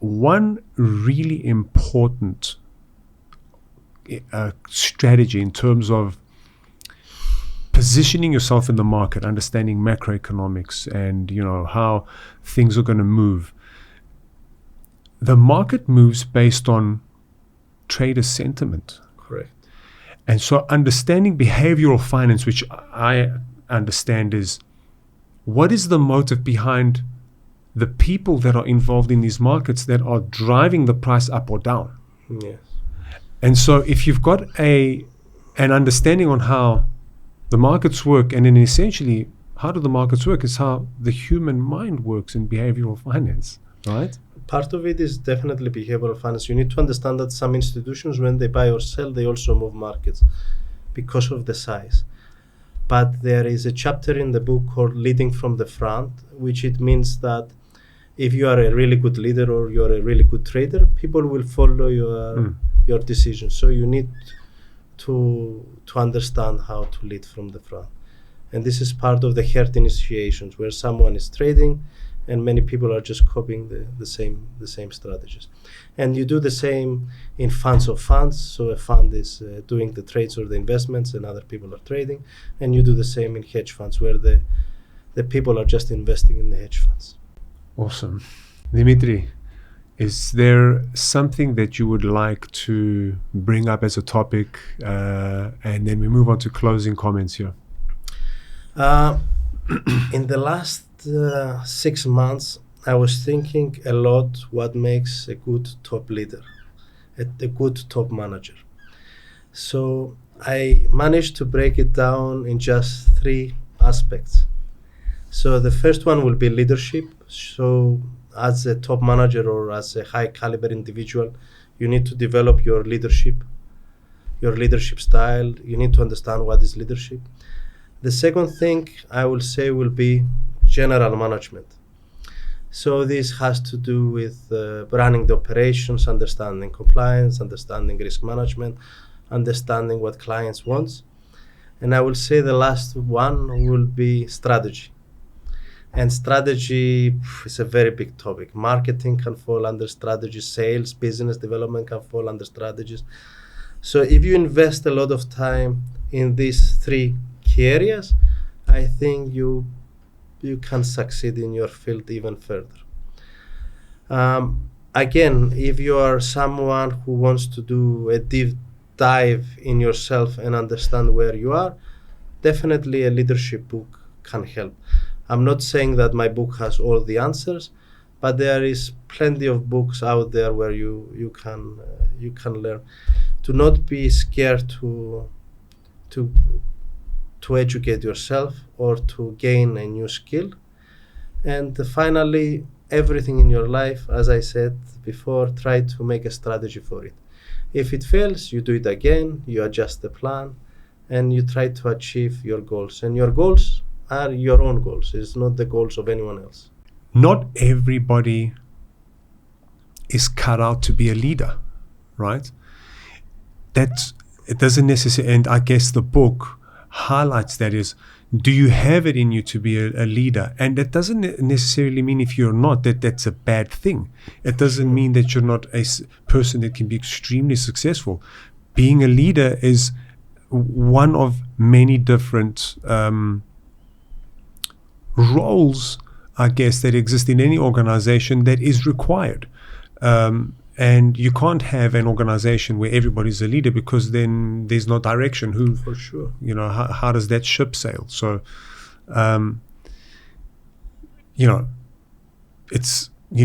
one really important strategy in terms of positioning yourself in the market, understanding macroeconomics and how things are going to move. The market moves based on trader sentiment. Correct. And so understanding behavioral finance, which I understand, is what is the motive behind the people that are involved in these markets that are driving the price up or down. Yes. And so if you've got an understanding on how the markets work, and then essentially how do the markets work is how the human mind works in behavioral finance, right? Part of it is definitely behavioral finance. You need to understand that some institutions, when they buy or sell, they also move markets because of the size. But there is a chapter in the book called Leading from the Front, which it means that if you are a really good leader or you are a really good trader, people will follow your decisions. So you need to understand how to lead from the front. And this is part of the herd initiations, where someone is trading and many people are just copying the same strategies. And you do the same in funds of funds. So a fund is doing the trades or the investments and other people are trading. And you do the same in hedge funds, where the people are just investing in the hedge funds. Awesome. Dimitri, is there something that you would like to bring up as a topic? And then we move on to closing comments here. In the last 6 months, I was thinking a lot what makes a good top leader, a good top manager. So I managed to break it down in just 3 aspects. So the first one will be leadership. So as a top manager or as a high caliber individual, you need to develop your leadership style. You need to understand what is leadership. The second thing I will say will be general management. So this has to do with running the operations, understanding compliance, understanding risk management, understanding what clients want. And I will say the last one will be strategy. And strategy is a very big topic. Marketing can fall under strategy, sales, business development can fall under strategies. So if you invest a lot of time in these 3 key areas, I think you can succeed in your field even further. Again, if you are someone who wants to do a deep dive in yourself and understand where you are, definitely a leadership book can help. I'm not saying that my book has all the answers, but there is plenty of books out there where you can learn. Do not be scared to educate yourself or to gain a new skill. And finally, everything in your life, as I said before, try to make a strategy for it. If it fails, you do it again, you adjust the plan, and you try to achieve your goals. And your goals are your own goals. It's not the goals of anyone else. Not everybody is cut out to be a leader, right? It doesn't necessarily, and I guess the book highlights that is, do you have it in you to be a leader? And that doesn't necessarily mean if you're not, that's a bad thing. It doesn't mean that you're not a person that can be extremely successful. Being a leader is one of many different roles, I guess, that exist in any organization that is required. And you can't have an organization where everybody's a leader, because then there's no direction. For sure. How does that ship sail? So, you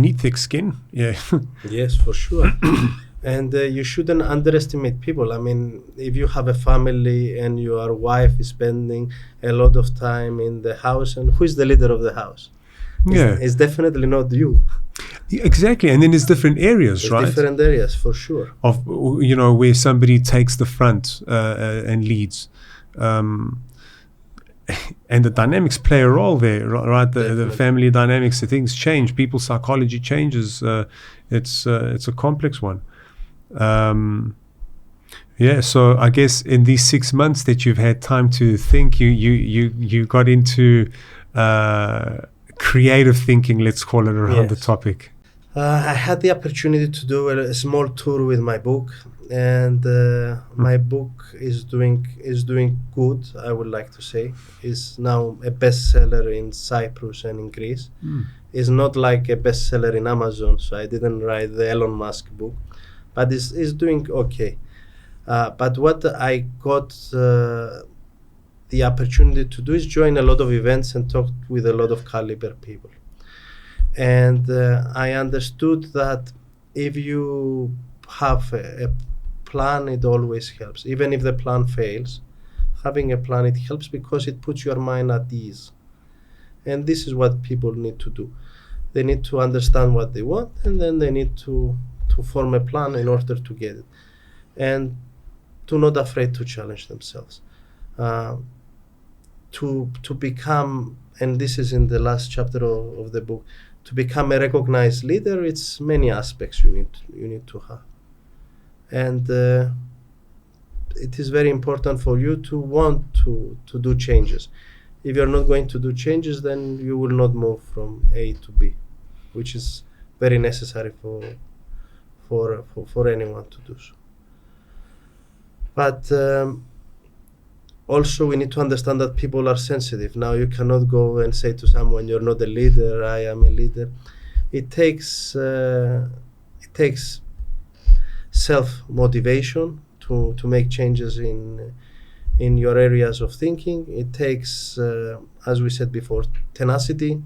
need thick skin. Yeah. Yes, for sure. And you shouldn't underestimate people. I mean, if you have a family and your wife is spending a lot of time in the house, and who is the leader of the house? It's definitely not you. Exactly. And then there's different areas, right? Different areas, for sure. Of, where somebody takes the front and leads. And the dynamics play a role there, right? The family dynamics, the things change. People's psychology changes. It's a complex one. So I guess in these 6 months that you've had time to think, you got into creative thinking, let's call it, around the topic. I had the opportunity to do a small tour with my book, and my book is doing good. I would like to say, is now a bestseller in Cyprus and in Greece. It's not like a bestseller in Amazon, so I didn't write the Elon Musk book, but it's doing okay. But what I got the opportunity to do is join a lot of events and talk with a lot of caliber people. And I understood that if you have a plan, it always helps. Even if the plan fails, having a plan, it helps because it puts your mind at ease. And this is what people need to do. They need to understand what they want, and then they need to form a plan in order to get it. And to not afraid to challenge themselves. To become, and this is in the last chapter of the book, to become a recognized leader, it's many aspects you need to have. And it is very important for you to want to do changes. If you're not going to do changes, then you will not move from A to B, which is very necessary for anyone to do so. But also we need to understand that people are sensitive. Now you cannot go and say to someone, "You're not a leader, I am a leader." It takes self-motivation to make changes in your areas of thinking. It takes, as we said before, tenacity,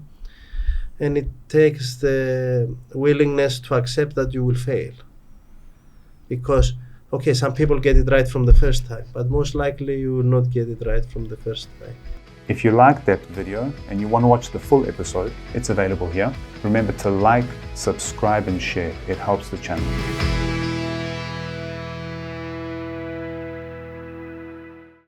and it takes the willingness to accept that you will fail. Because, okay, some people get it right from the first time, but most likely you will not get it right from the first time. If you liked that video and you want to watch the full episode, it's available here. Remember to like, subscribe and share. It helps the channel.